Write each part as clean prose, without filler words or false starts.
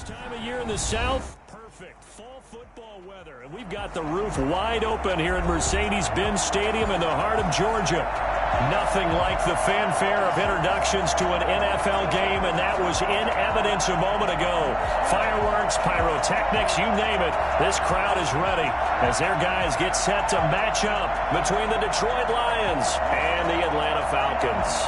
This time of year in the South, perfect fall football weather. And we've got the roof wide open here at Mercedes-Benz Stadium in the heart of Georgia. Nothing like the fanfare of introductions to an NFL game, and that was in evidence a moment ago. Fireworks, pyrotechnics, you name it. This crowd is ready as their guys get set to match up between the Detroit Lions and the Atlanta Falcons.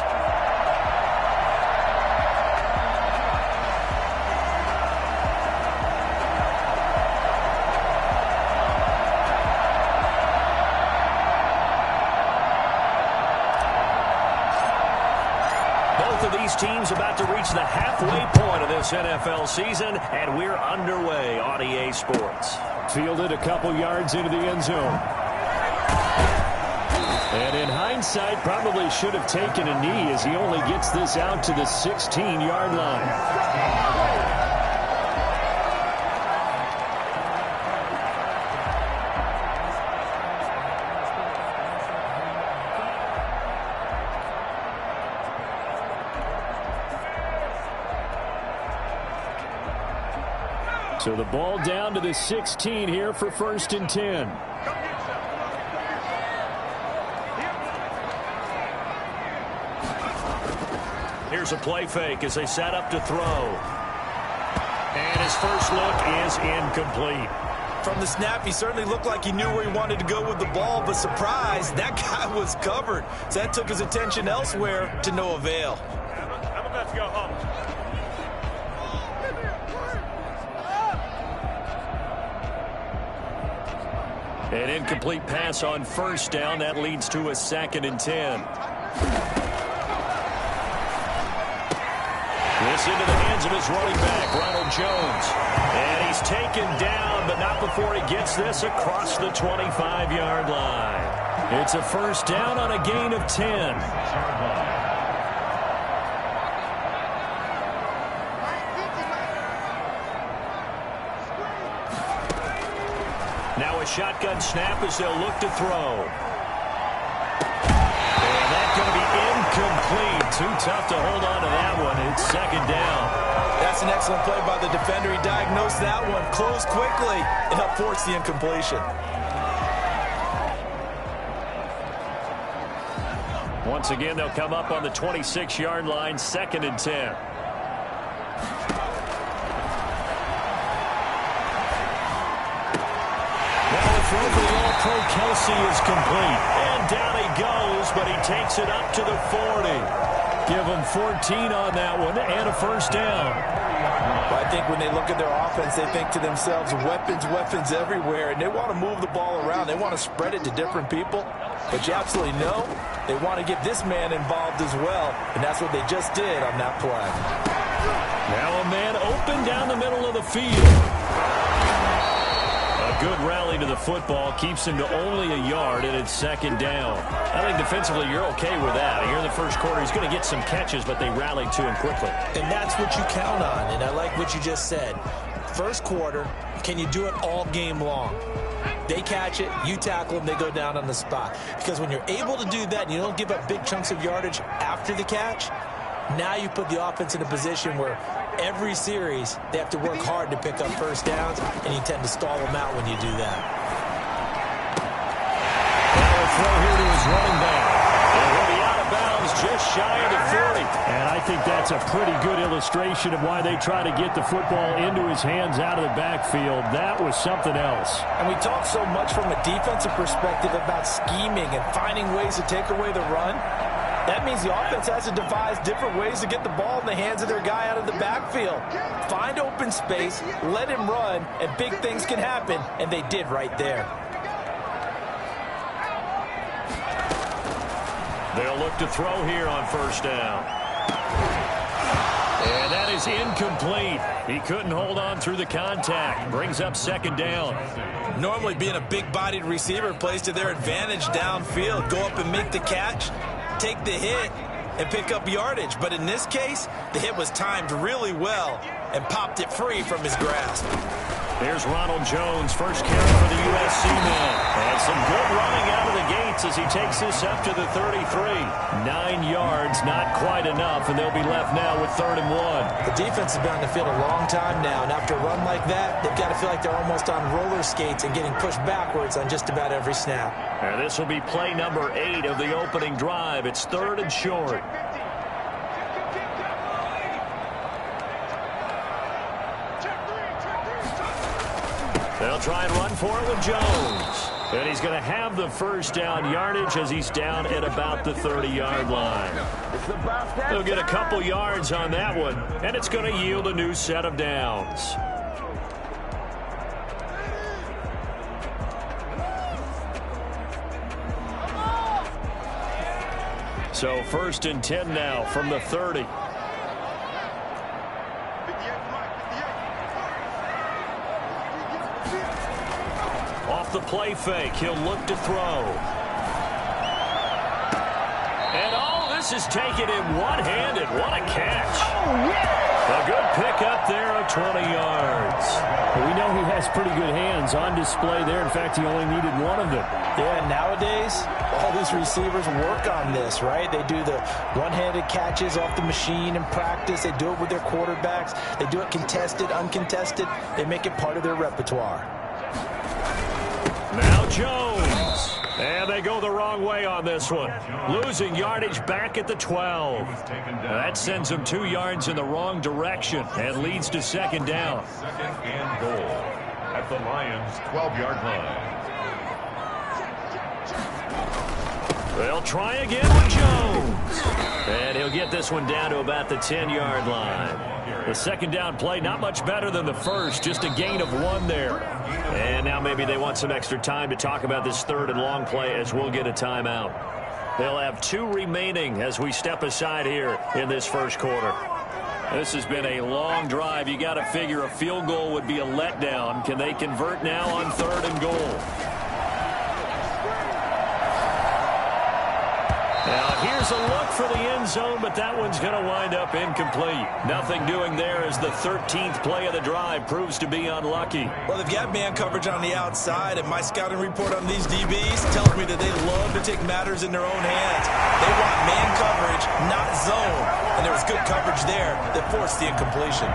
These teams about to reach the halfway point of this NFL season, and we're underway on EA Sports. Fielded a couple yards into the end zone. And in hindsight, probably should have taken a knee as he only gets this out to the 16-yard line. So the ball down to the 16 here for 1st and 10. Here's a play fake as they set up to throw. And his first look is incomplete. From the snap, he certainly looked like he knew where he wanted to go with the ball, but surprise, that guy was covered. So that took his attention elsewhere to no avail. I'm about to go home. An incomplete pass on 1st down. That leads to a 2nd and 10. This into the hands of his running back, Ronald Jones. And he's taken down, but not before he gets this across the 25-yard line. It's a 1st down on a gain of 10. Now a shotgun snap as they'll look to throw. And that's going to be incomplete. Too tough to hold on to that one. It's 2nd down. That's an excellent play by the defender. He diagnosed that one, closed quickly, and helped force the incompletion. Once again, they'll come up on the 26-yard line, 2nd and 10. Throw for the All-Pro Kelsey is complete. And down he goes, but he takes it up to the 40. Give him 14 on that one and a 1st down. Well, I think when they look at their offense, they think to themselves, weapons, weapons everywhere, and they want to move the ball around. They want to spread it to different people. But you absolutely know they want to get this man involved as well, and that's what they just did on that play. Now a man open down the middle of the field. A good rally to the football keeps him to only a yard, and it's 2nd down. I think defensively you're okay with that. Here in the first quarter, he's going to get some catches, but they rallied to him quickly. And that's what you count on, and I like what you just said. First quarter, can you do it all game long? They catch it, you tackle them, they go down on the spot. Because when you're able to do that and you don't give up big chunks of yardage after the catch, now you put the offense in a position where every series they have to work hard to pick up 1st downs, and you tend to stall them out when you do that. Now a throw here to his running back. And he'll be out of bounds just shy of the 40. And I think that's a pretty good illustration of why they try to get the football into his hands out of the backfield. That was something else. And we talk so much from a defensive perspective about scheming and finding ways to take away the run. That means the offense has to devise different ways to get the ball in the hands of their guy out of the backfield. Find open space, let him run, and big things can happen, and they did right there. They'll look to throw here on 1st down. And that is incomplete. He couldn't hold on through the contact. Brings up 2nd down. Normally being a big-bodied receiver plays to their advantage downfield. Go up and make the catch, take the hit, and pick up yardage. But in this case, the hit was timed really well, and popped it free from his grasp. Here's Ronald Jones, first carry for the USC men. And some good running out of the gates as he takes this up to the 33. 9 yards, not quite enough, and they'll be left now with 3rd and 1. The defense has been on the field a long time now, and after a run like that, they've got to feel like they're almost on roller skates and getting pushed backwards on just about every snap. And this will be play number 8 of the opening drive. It's 3rd and short. They'll try and run for it with Jones. And he's going to have the first down yardage as he's down at about the 30-yard line. They'll get a couple yards on that one, and it's going to yield a new set of downs. So 1st and 10 now from the 30. Off the play fake, he'll look to throw. And this is taken in one-handed. What a catch. A good pickup there of 20 yards. We know he has pretty good hands on display there. In fact, he only needed one of them. Yeah, nowadays, all these receivers work on this, right? They do the one-handed catches off the machine in practice. They do it with their quarterbacks. They do it contested, uncontested. They make it part of their repertoire. Now Jones. And they go the wrong way on this one. Losing yardage back at the 12. That sends them 2 yards in the wrong direction and leads to 2nd down. 2nd and goal at the Lions' 12-yard line. They'll try again with Jones. And he'll get this one down to about the 10-yard line. The 2nd down play, not much better than the first, just a gain of 1 there. And now maybe they want some extra time to talk about this 3rd and long play as we'll get a timeout. They'll have 2 remaining as we step aside here in this first quarter. This has been a long drive. You got to figure a field goal would be a letdown. Can they convert now on 3rd and goal? Now here's a look for the end zone, but that one's going to wind up incomplete. Nothing doing there as the 13th play of the drive proves to be unlucky. Well, they've got man coverage on the outside, and my scouting report on these DBs tells me that they love to take matters in their own hands. They want man coverage, not zone. And there was good coverage there that forced the incompletion.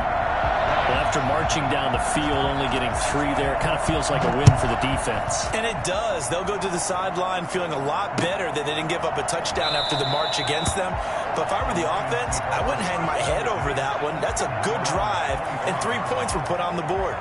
Well, after marching down the field, only getting 3 there, it kind of feels like a win for the defense. And it does. They'll go to the sideline feeling a lot better that they didn't give up a touchdown after the march against them. But if I were the offense, I wouldn't hang my head over that one. That's a good drive, and 3 points were put on the board.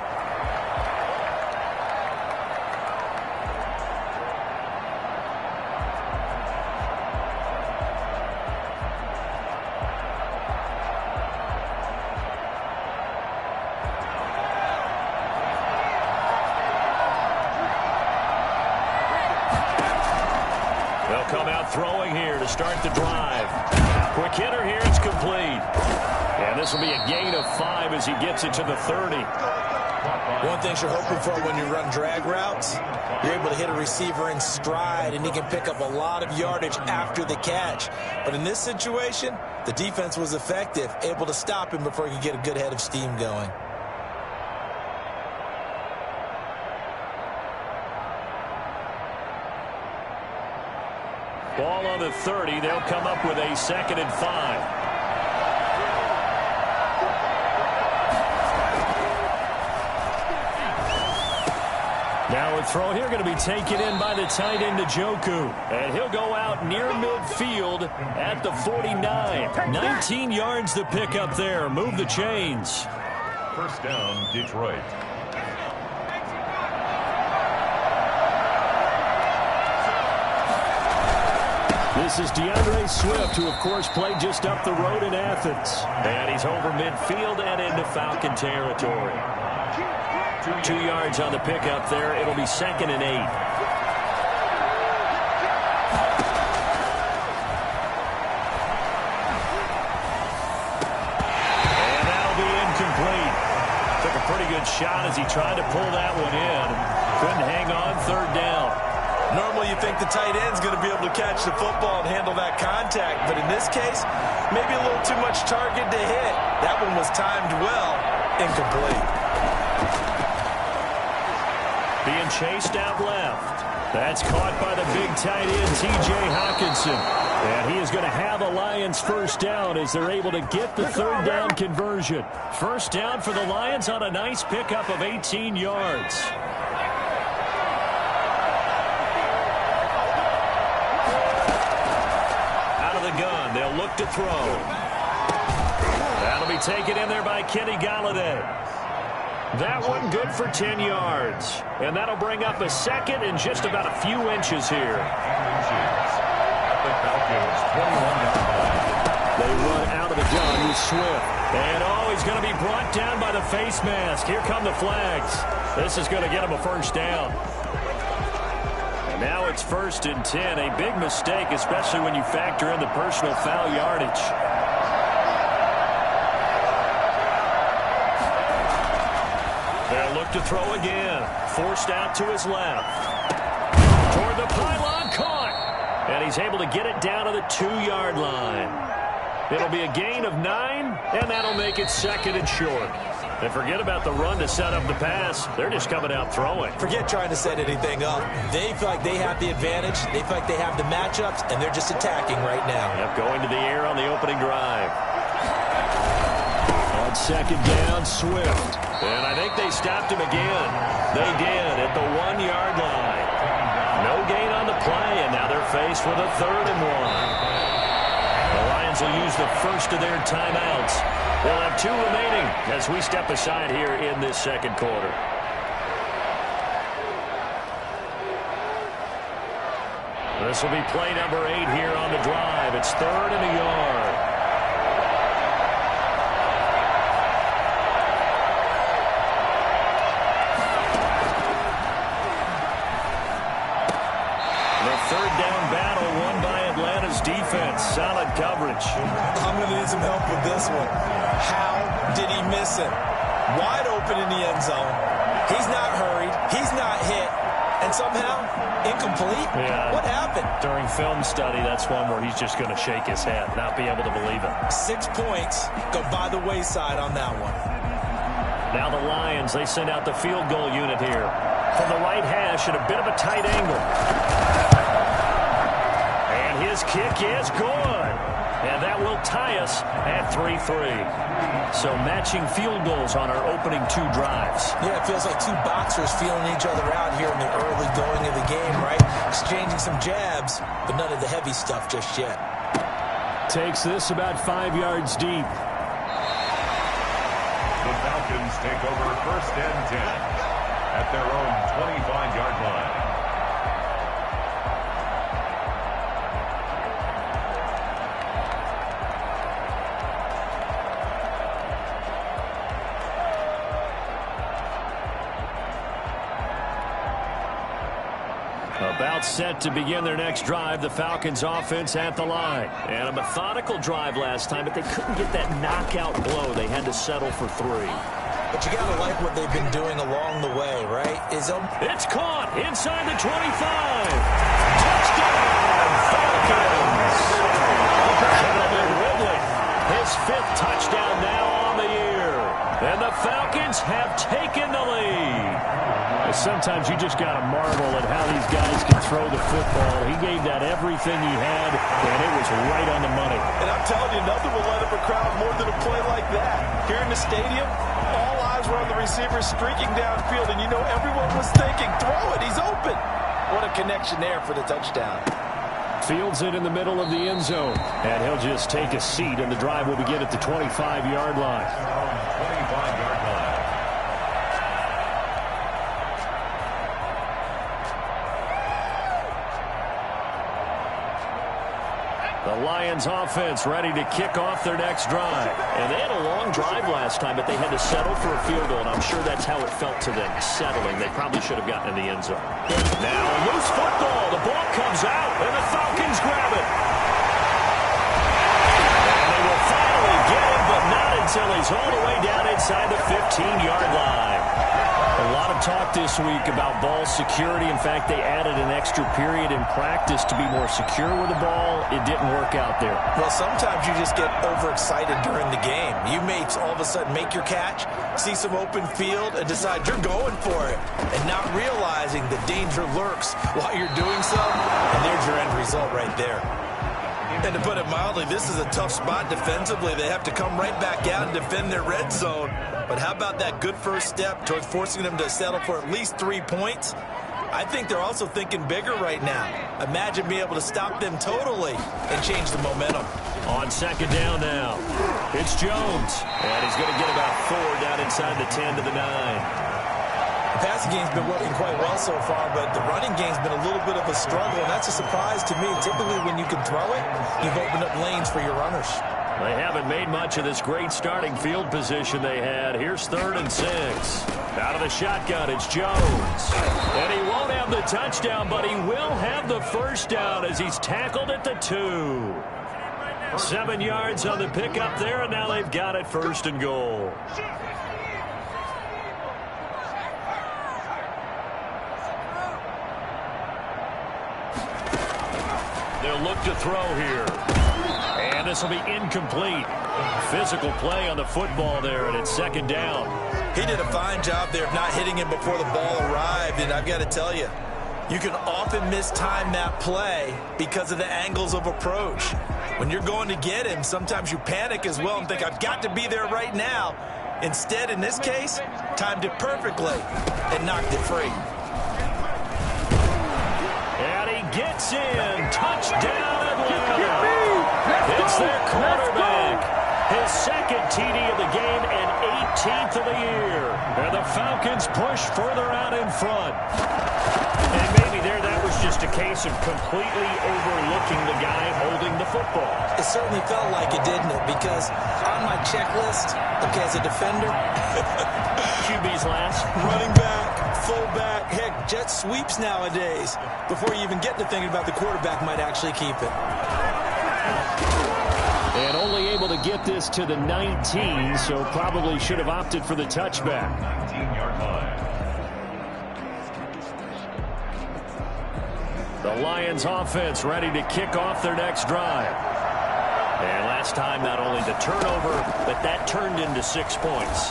Throwing here to start the drive. Quick hitter here, it's complete. And this will be a gain of 5 as he gets it to the 30. One thing you're hoping for when you run drag routes, you're able to hit a receiver in stride, and he can pick up a lot of yardage after the catch. But in this situation, the defense was effective, able to stop him before he could get a good head of steam going. Ball on the 30. They'll come up with a 2nd and 5. Now a throw here going to be taken in by the tight end Njoku. And he'll go out near midfield at the 49. 19 yards to pick up there. Move the chains. 1st down, Detroit. This is DeAndre Swift, who, of course, played just up the road in Athens. And he's over midfield and into Falcon territory. 2 yards on the pickup there. It'll be 2nd and 8. And that'll be incomplete. Took a pretty good shot as he tried to pull that one in. Couldn't hang on 3rd down. Normally you think the tight end's going to be able to catch the football and handle that contact. But in this case, maybe a little too much target to hit. That one was timed well, Incomplete. Being chased out left. That's caught by the big tight end, T.J. Hockenson. And he is going to have a Lions first down as they're able to get the third down conversion. First down for the Lions on a nice pickup of 18 yards. Out of the gun, they'll look to throw. That'll be taken in there by Kenny Golladay. That one good for 10 yards. And that'll bring up a second and just about a few inches here. The Falcons, 21-yard line. They run out of the gun with Swift. And he's going to be brought down by the face mask. Here come the flags. This is going to get him a first down. And now it's 1st and 10. A big mistake, especially when you factor in the personal foul yardage. They'll look to throw again. Forced out to his left. Toward the pylon, caught. And he's able to get it down to the 2-yard line. It'll be a gain of 9, and that'll make it 2nd and short. And forget about the run to set up the pass. They're just coming out throwing. Forget trying to set anything up. They feel like they have the advantage. They feel like they have the matchups, and they're just attacking right now. Yep, going to the air on the opening drive. On 2nd down, Swift. And I think they stopped him again. They did at the 1-yard line. No gain on the play, and now they're faced with a 3rd and 1. The Lions will use the first of their timeouts. They'll have 2 remaining as we step aside here in this second quarter. This will be play number 8 here on the drive. It's 3rd and a yard. Third down battle won by Atlanta's defense. Solid coverage. I'm going to need some help with this one. How did he miss it? Wide open in the end zone. He's not hurried. He's not hit. And somehow, incomplete? Yeah. What happened? During film study, that's one where he's just going to shake his head, not be able to believe it. 6 points go by the wayside on that one. Now the Lions, they send out the field goal unit here. From the right hash at a bit of a tight angle. His kick is good. And that will tie us at 3-3. So matching field goals on our opening 2 drives. Yeah, it feels like 2 boxers feeling each other out here in the early going of the game, right? Exchanging some jabs, but none of the heavy stuff just yet. Takes this about 5 yards deep. The Falcons take over 1st and 10 at their own 25-yard line. About set to begin their next drive, the Falcons offense at the line. And a methodical drive last time, but they couldn't get that knockout blow. They had to settle for 3. But you got to like what they've been doing along the way, right? It's caught inside the 25. Touchdown, Falcons! Calvin Ridley, his 5th touchdown now on the year. And the Falcons have taken the lead. Sometimes you just got to marvel at how these guys can throw the football. He gave that everything he had, and it was right on the money. And I'm telling you, nothing will light up a crowd more than a play like that. Here in the stadium, all eyes were on the receiver streaking downfield, and you know everyone was thinking, throw it, he's open. What a connection there for the touchdown. Fields it in the middle of the end zone, and he'll just take a seat, and the drive will begin at the 25-yard line. 25-yard line. The Lions offense ready to kick off their next drive. And they had a long drive last time, but they had to settle for a field goal, and I'm sure that's how it felt to them, settling. They probably should have gotten in the end zone. Now, loose football. The ball comes out, and the Falcons grab it. And they will finally get him, but not until he's all the way down inside the 15-yard line. A lot of talk this week about ball security. In fact, they added an extra period in practice to be more secure with the ball. It didn't work out there. Well, sometimes you just get overexcited during the game. You may all of a sudden make your catch, see some open field, and decide you're going for it, and not realizing the danger lurks while you're doing so, and there's your end result right there. And to put it mildly, this is a tough spot defensively. They have to come right back out and defend their red zone. But how about that good first step towards forcing them to settle for at least 3 points? I think they're also thinking bigger right now. Imagine being able to stop them totally and change the momentum. On second down now, it's Jones. And he's going to get about 4 down inside the 10 to the 9. The passing game's been working quite well so far, but the running game's been a little bit of a struggle, and that's a surprise to me. Typically, when you can throw it, you've opened up lanes for your runners. They haven't made much of this great starting field position they had. Here's 3rd and 6. Out of the shotgun, it's Jones. And he won't have the touchdown, but he will have the first down as he's tackled at the 2. 7 yards on the pickup there, and now they've got it 1st and goal. They'll look to throw here. And this will be incomplete. Physical play on the football there, and it's 2nd down. He did a fine job there of not hitting him before the ball arrived, and I've got to tell you, you can often mistime that play because of the angles of approach. When you're going to get him, sometimes you panic as well and think, I've got to be there right now. Instead, in this case, timed it perfectly and knocked it free. And he gets in. Touchdown, Atlanta. It's their quarterback. His 2nd TD of the game and 18th of the year. And the Falcons push further out in front. And maybe there that was just a case of completely overlooking the guy holding the football. It certainly felt like it, didn't it? Because on my checklist, okay, as a defender, QB's last. running back, fullback, heck, jet sweeps nowadays. Before you even get to thinking about the quarterback might actually keep it. And only able to get this to the 19, so probably should have opted for the touchback. 19-yard line. The Lions offense ready to kick off their next drive. And last time, not only the turnover, but that turned into 6 points.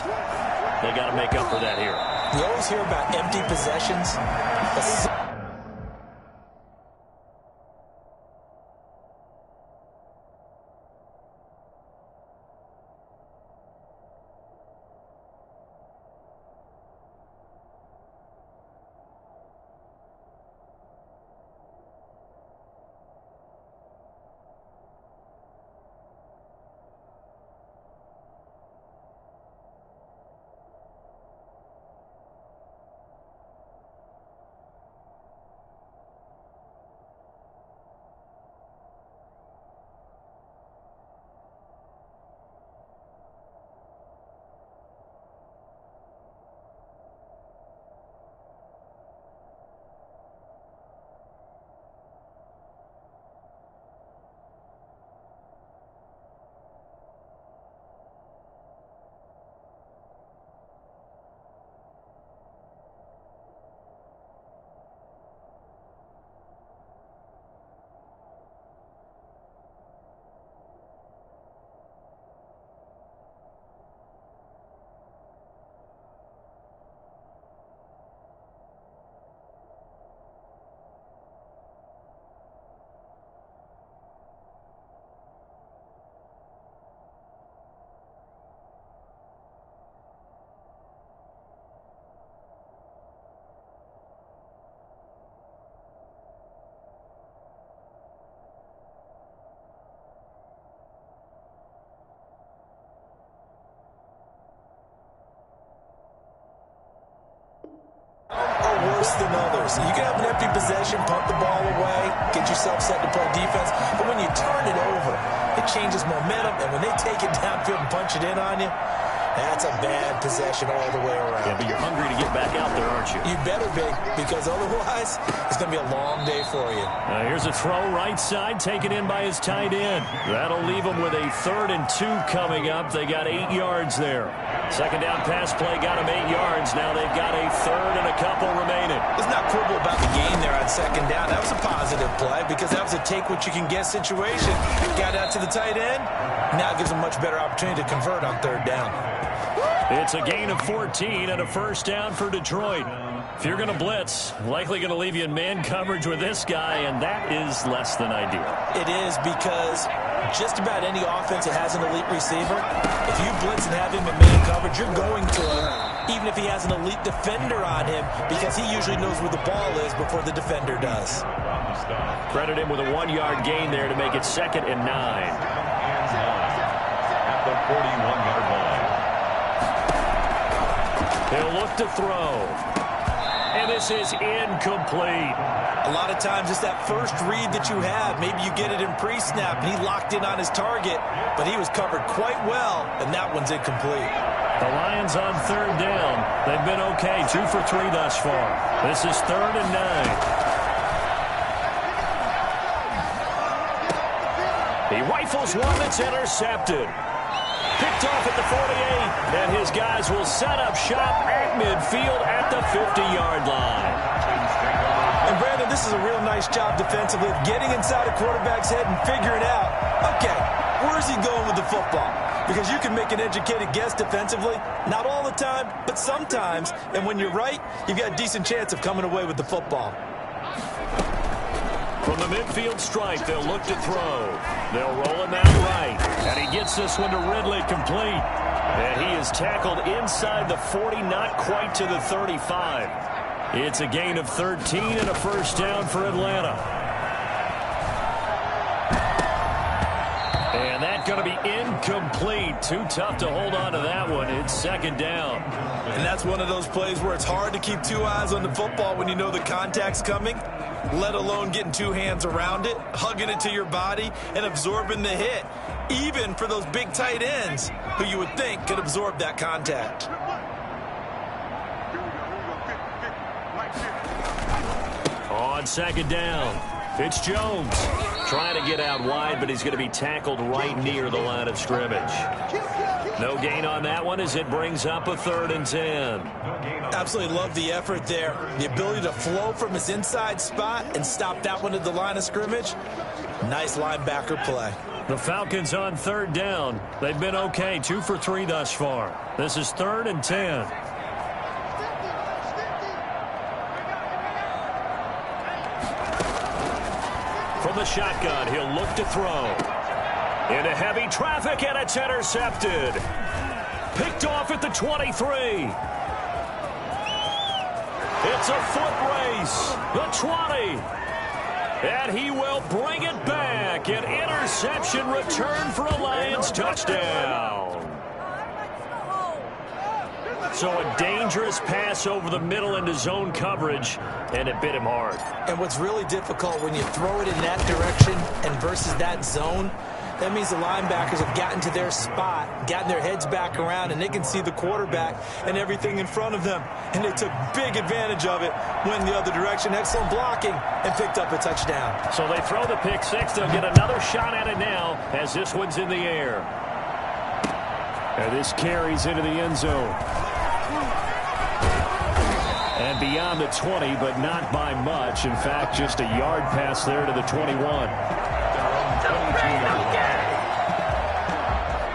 They got to make up for that here. You always hear about empty possessions. Worse than others. You can have an empty possession, punt the ball away, get yourself set to play defense, but when you turn it over, it changes momentum, and when they take it downfield and punch it in on you, That's a bad possession all the way around. Yeah, but you're hungry to get back out there, aren't you? You better be, because otherwise it's going to be a long day for you. Here's a throw right side, taken in by his tight end. That'll leave him with a 3rd and 2 coming up. They got 8 yards there. Second down pass play got him 8 yards. Now they've got a 3rd and a couple remaining. Let's not quibble about the gain there on second down. That was a positive play because that was a take-what-you-can-get situation. Got out to the tight end. Now it gives them much better opportunity to convert on 3rd down. It's a gain of 14 and a first down for Detroit. If you're going to blitz, likely going to leave you in man coverage with this guy, and that is less than ideal. It is because just about any offense that has an elite receiver, if you blitz and have him in man coverage, you're going to him, even if he has an elite defender on him, because he usually knows where the ball is before the defender does. Credit him with a 1-yard gain there to make it 2nd and 9. At the 41-yard line. He'll look to throw. And this is incomplete. A lot of times it's that first read that you have. Maybe you get it in pre-snap, and he locked in on his target, but he was covered quite well, and that one's incomplete. The Lions on 3rd down. They've been okay, 2 for 3 thus far. This is 3rd and 9. He rifles one that's intercepted. Picked off at the 48, and his guys will set up shop at midfield at the 50-yard line. And Brandon, this is a real nice job defensively of getting inside a quarterback's head and figuring out, okay, where's he going with the football? Because you can make an educated guess defensively, not all the time, but sometimes. And when you're right, you've got a decent chance of coming away with the football. From the midfield stripe, they'll look to throw. They'll roll him out right. And he gets this one to Ridley complete. And he is tackled inside the 40, not quite to the 35. It's a gain of 13 and a first down for Atlanta. And that's going to be incomplete. Too tough to hold on to that one. It's 2nd down. And that's one of those plays where it's hard to keep 2 eyes on the football when you know the contact's coming, let alone getting 2 hands around it, hugging it to your body, and absorbing the hit, even for those big tight ends who you would think could absorb that contact. On 2nd down, it's Jones trying to get out wide, but he's going to be tackled right near the line of scrimmage. No gain on that one as it brings up a 3rd and 10. Absolutely love the effort there. The ability to flow from his inside spot and stop that one at the line of scrimmage. Nice linebacker play. The Falcons on 3rd down. They've been okay, 2 for 3 thus far. This is 3rd and 10. From the shotgun, he'll look to throw. Into heavy traffic, and it's intercepted. Picked off at the 23. It's a foot race. The 20. And he will bring it back. An interception return for a Lions touchdown. So a dangerous pass over the middle into zone coverage, and it bit him hard. And what's really difficult when you throw it in that direction and versus that zone, that means the linebackers have gotten to their spot, gotten their heads back around, and they can see the quarterback and everything in front of them. And they took big advantage of it, went the other direction, excellent blocking, and picked up a touchdown. So they throw the pick six. They'll get another shot at it now as this one's in the air. And this carries into the end zone. And beyond the 20, but not by much. In fact, just a yard pass there to the 21.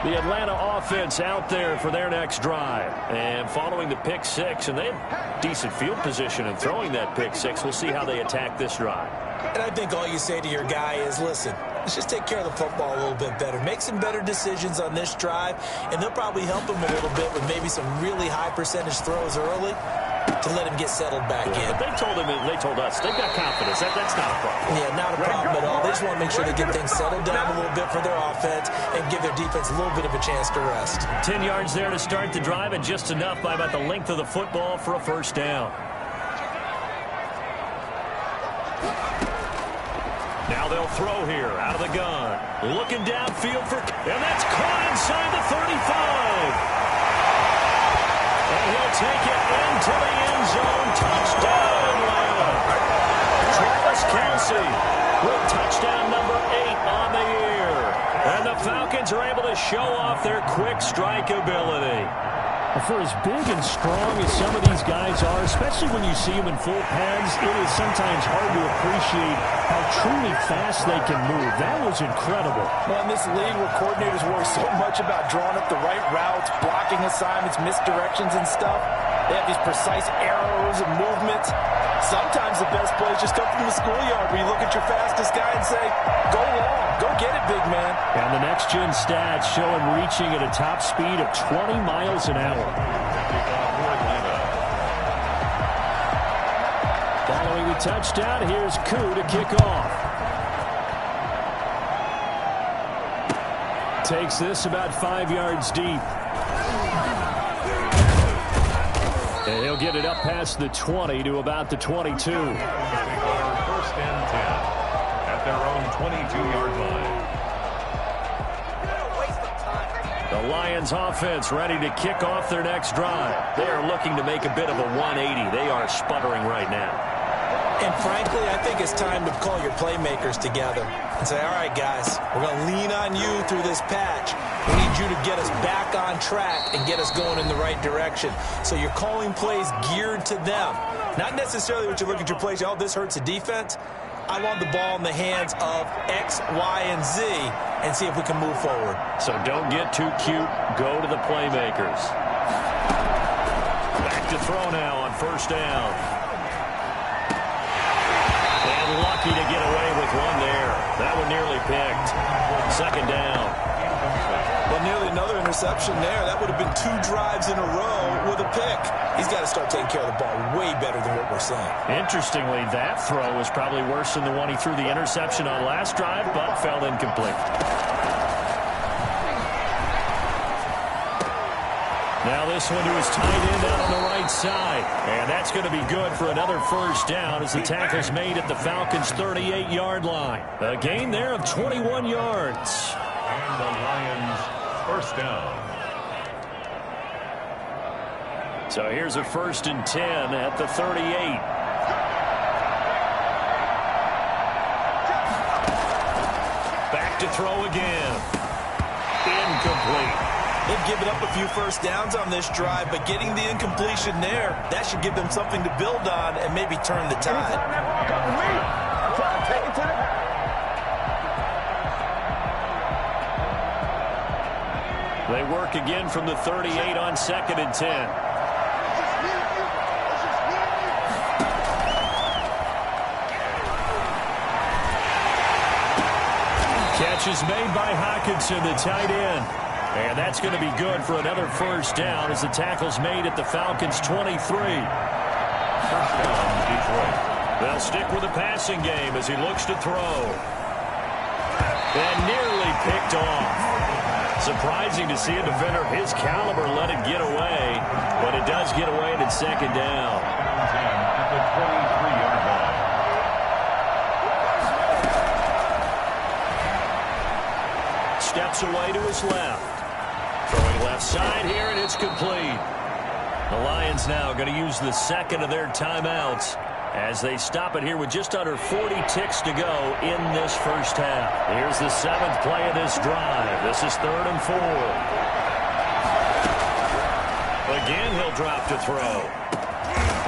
The Atlanta offense out there for their next drive. And following the pick six, and they have decent field position in throwing that pick six. We'll see how they attack this drive. And I think all you say to your guy is, listen, let's just take care of the football a little bit better. Make some better decisions on this drive, and they'll probably help him a little bit with maybe some really high percentage throws early to let him get settled back in. But they told us, they've got confidence. That's not a problem. Yeah, not a problem at all. They just want to make sure they get things settled down a little bit for their offense and give their defense a little bit of a chance to rest. 10 yards there to start the drive, and just enough by about the length of the football for a first down. Now they'll throw here out of the gun. Looking downfield and that's caught inside the 35. And he'll take it into the end zone. Touchdown, Atlanta. Travis Kelce with touchdown number 8 on the year. And the Falcons are able to show off their quick strike ability. For as big and strong as some of these guys are, especially when you see them in full pads, it is sometimes hard to appreciate how truly fast they can move. That was incredible. Well, in this league where coordinators worry so much about drawing up the right routes, blocking assignments, misdirections and stuff, they have these precise arrows and movements. Sometimes the best plays just come from the schoolyard where you look at your fastest guy and say, go long, go get it, big man. And the next-gen stats show him reaching at a top speed of 20 miles an hour. Following the touchdown, here's Koo to kick off. Takes this about 5 yards deep. And he'll get it up past the 20 to about the 22. First and 10 at their own 22-yard line. The Lions offense ready to kick off their next drive. They are looking to make a bit of a 180. They are sputtering right now. And frankly, I think it's time to call your playmakers together and say, all right, guys, we're going to lean on you through this patch. We need you to get us back on track and get us going in the right direction. So you're calling plays geared to them. Not necessarily what you look at your plays, oh, this hurts the defense. I want the ball in the hands of X, Y, and Z and see if we can move forward. So don't get too cute. Go to the playmakers. Back to throw now on first down. And lucky to get away with one there. That one nearly picked. Second down. Well, nearly another interception there. That would have been 2 drives in a row with a pick. He's got to start taking care of the ball way better than what we're seeing. Interestingly, that throw was probably worse than the one he threw the interception on last drive, but fell incomplete. Now this one to his tight end out on the right side. And that's going to be good for another first down as the tackle's made at the Falcons' 38-yard line. A gain there of 21 yards. And the Lions first down. So here's a 1st and 10 at the 38. Back to throw again. Incomplete. They've given up a few first downs on this drive, but getting the incompletion there, that should give them something to build on and maybe turn the tide. They work again from the 38 on 2nd and 10. Catch is made by Hockenson, the tight end. And that's going to be good for another first down as the tackle's made at the Falcons' 23. First down, Detroit. They'll stick with the passing game as he looks to throw. And nearly picked off. Surprising to see a defender of his caliber let it get away, but it does get away at second down. 10 at the 23-yard line. Steps away to his left. Throwing left side here, and it's complete. The Lions now going to use the second of their timeouts as they stop it here with just under 40 ticks to go in this first half. Here's the 7th play of this drive. This is 3rd and 4. Again, he'll drop to throw.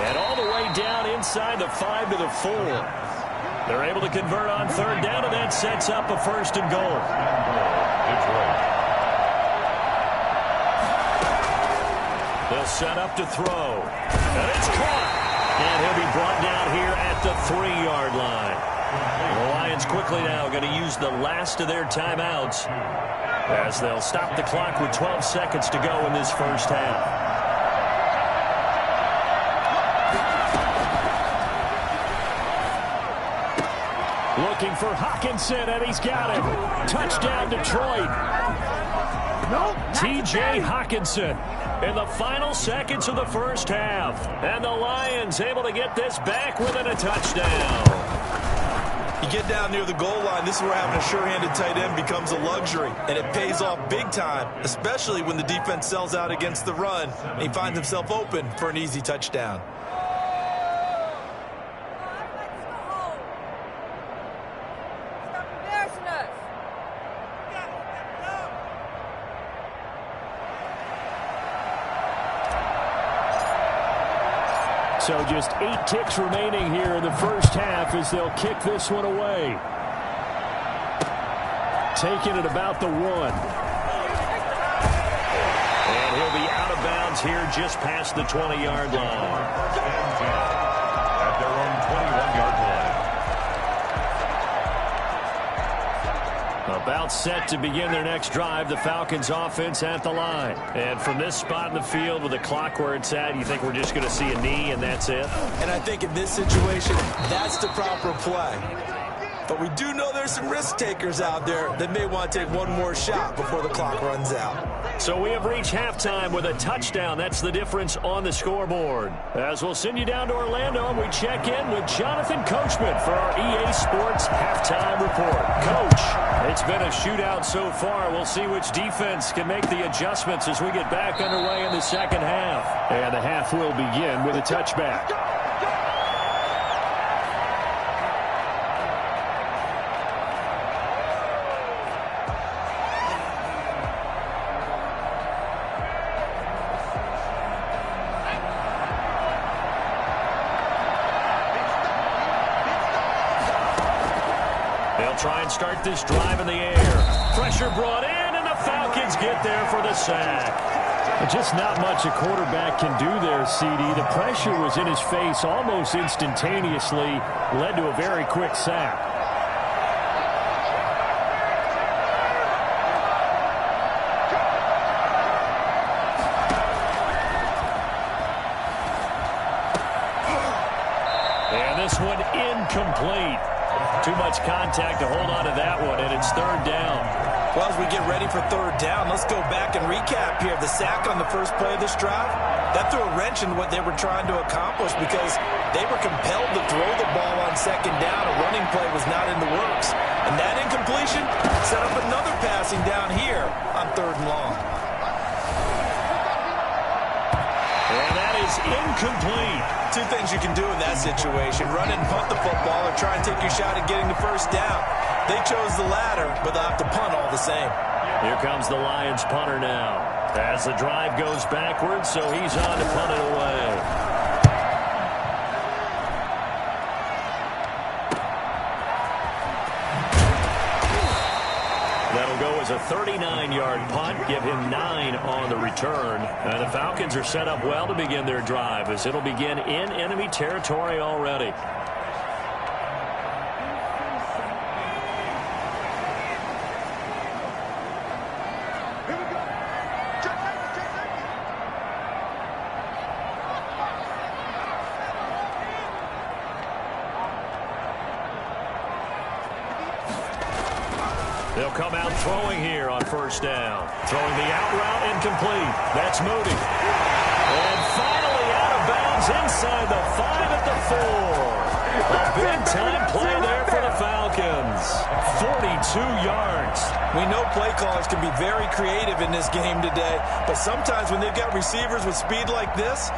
And all the way down inside the 5 to the 4. They're able to convert on 3rd down, and that sets up a 1st and goal. Detroit. They'll set up to throw. And it's caught. And he'll be brought down here at the 3-yard line. The Lions quickly now going to use the last of their timeouts as they'll stop the clock with 12 seconds to go in this first half. Looking for Hockenson, and he's got him. Touchdown, Detroit. T.J. Hockenson in the final seconds of the first half. And the Lions able to get this back within a touchdown. You get down near the goal line, this is where having a sure-handed tight end becomes a luxury, and it pays off big time, especially when the defense sells out against the run, and he finds himself open for an easy touchdown. So just 8 ticks remaining here in the first half as they'll kick this one away. Taking it about the 1. And he'll be out of bounds here just past the 20-yard line. At their own 21-yard line. About set to begin their next drive, the Falcons offense at the line. And from this spot in the field with the clock where it's at, you think we're just going to see a knee and that's it? And I think in this situation, that's the proper play. But we do know there's some risk takers out there that may want to take one more shot before the clock runs out. So we have reached halftime with a touchdown. That's the difference on the scoreboard. As we'll send you down to Orlando and we check in with Jonathan Coachman for our EA Sports Halftime Report. Coach, it's been a shootout so far. We'll see which defense can make the adjustments as we get back underway in the second half. And the half will begin with a touchback. Try and start this drive in the air. Pressure brought in, and the Falcons get there for the sack. Just not much a quarterback can do there, CD. The pressure was in his face almost instantaneously, led to a very quick sack. And this one incomplete. Too much contact to hold on to that one, and it's third down. Well, as we get ready for third down, let's go back and recap here. The sack on the first play of this drive, that threw a wrench in what they were trying to accomplish because they were compelled to throw the ball on second down. A running play was not in the works. And that incompletion set up another passing down here on third and long. And that is incomplete. Two things you can do in that situation: run and punt the football, or try and take your shot at getting the first down. They chose the latter, but they'll have to punt all the same. Here comes the Lions punter now. As the drive goes backwards, so he's on to punt it away. That'll go as a 39-yard punt, give him 9 on the return. And the Falcons are set up well to begin their drive, as it'll begin in enemy territory already. They'll come out throwing here on first down. Throwing the out route incomplete. That's Moody. And finally out of bounds inside the 5 at the 4. A big-time play there for the Falcons. 42 yards. We know play callers can be very creative in this game today, but sometimes when they've got receivers with speed like this,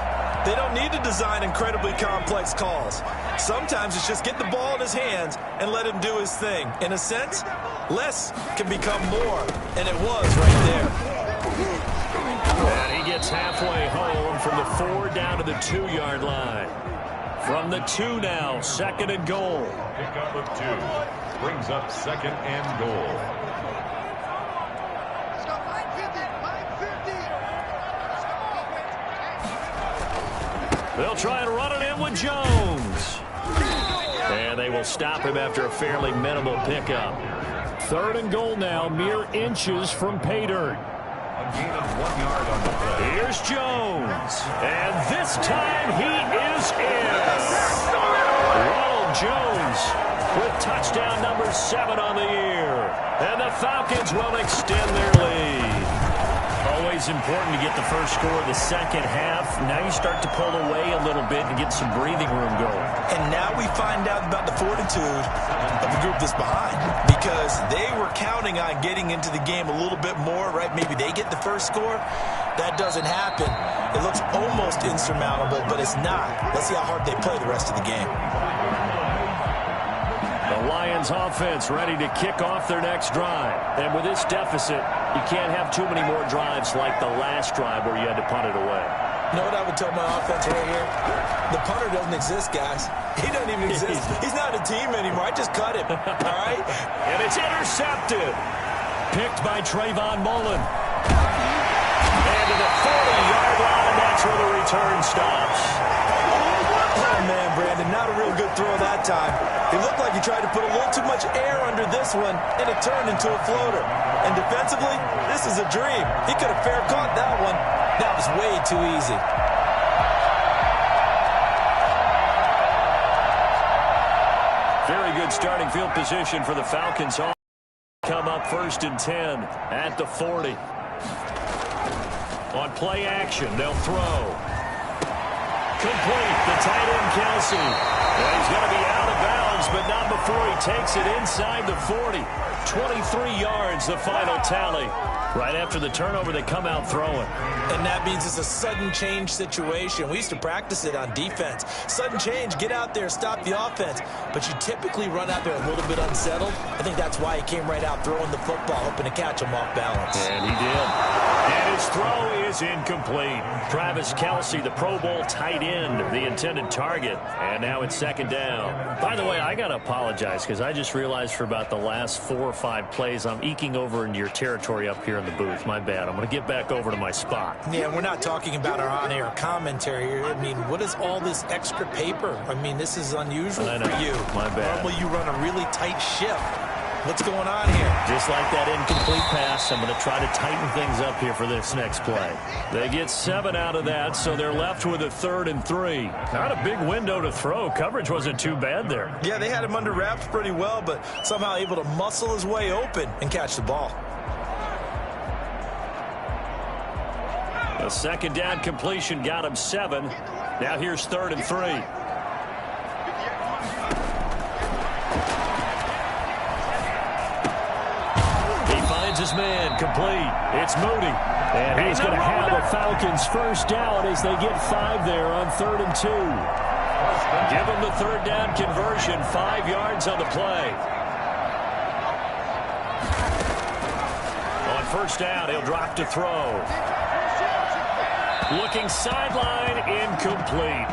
they don't need to design incredibly complex calls. Sometimes it's just get the ball in his hands and let him do his thing. In a sense, less can become more, and it was right there. And he gets halfway home from the 4 down to the 2-yard line. From the 2 now, second and goal. Pickup of 2 brings up second and goal. They'll try and run it in with Jones. And they will stop him after a fairly minimal pickup. Third and goal now, mere inches from pay dirt. A gain of 1 yard on the play. Here's Jones. And this time he is in. Ronald Jones with touchdown number 7 on the year. And the Falcons will extend their lead. A Always important to get the first score of the second half. Now you start to pull away a little bit and get some breathing room going. And now we find out about the fortitude of the group that's behind, because they were counting on getting into the game a little bit more, right? Maybe they get the first score. That doesn't happen. It looks almost insurmountable, but it's not. Let's see how hard they play the rest of the game. The Lions offense ready to kick off their next drive. And with this deficit, you can't have too many more drives like the last drive where you had to punt it away. You know what I would tell my offense right here? The punter doesn't exist, guys. He doesn't even exist. He's not a team anymore. I just cut him, all right? And it's intercepted. Picked by Trayvon Mullen. And to the 40-yard line, that's where the return stops. Oh, man, Brandon, not a real good throw that time. It looked like he tried to put a little too much air under this one, and it turned into a floater. And defensively, this is a dream. He could have fair caught that one. That was way too easy. Very good starting field position for the Falcons. Come up 1st and 10 at the 40. On play action, they'll throw. Complete. The tight end, Kelsey. And he's going to be out of bounds, but not before he takes it inside the 40. 23 yards, the final tally. Right after the turnover, they come out throwing. And that means it's a sudden change situation. We used to practice it on defense. Sudden change, get out there, stop the offense. But you typically run out there a little bit unsettled. I think that's why he came right out throwing the football, hoping to catch him off balance. And he did. And his throw is incomplete. Travis Kelsey, the Pro Bowl tight end, the intended target. And now it's 2nd down. By the way, I got to apologize because I just realized for about the last 4 or 5 plays, I'm eking over into your territory up here in the booth. My bad. I'm going to get back over to my spot. Yeah, we're not talking about our on-air commentary here. I mean, what is all this extra paper? I mean, this is unusual for you. My bad. Normally you run a really tight ship. What's going on here? Just like that incomplete pass, I'm going to try to tighten things up here for this next play. They get 7 out of that, so they're left with a 3rd and 3. Not a big window to throw. Coverage wasn't too bad there. Yeah, they had him under wraps pretty well, but somehow able to muscle his way open and catch the ball. A 2nd down completion got him 7. Now here's 3rd and 3. His man complete. It's Moody. And he's going to have a Falcons first down as they get 5 there on 3rd and 2. Give them the 3rd down conversion. 5 yards on the play. On 1st down, he'll drop to throw. Looking sideline, incomplete.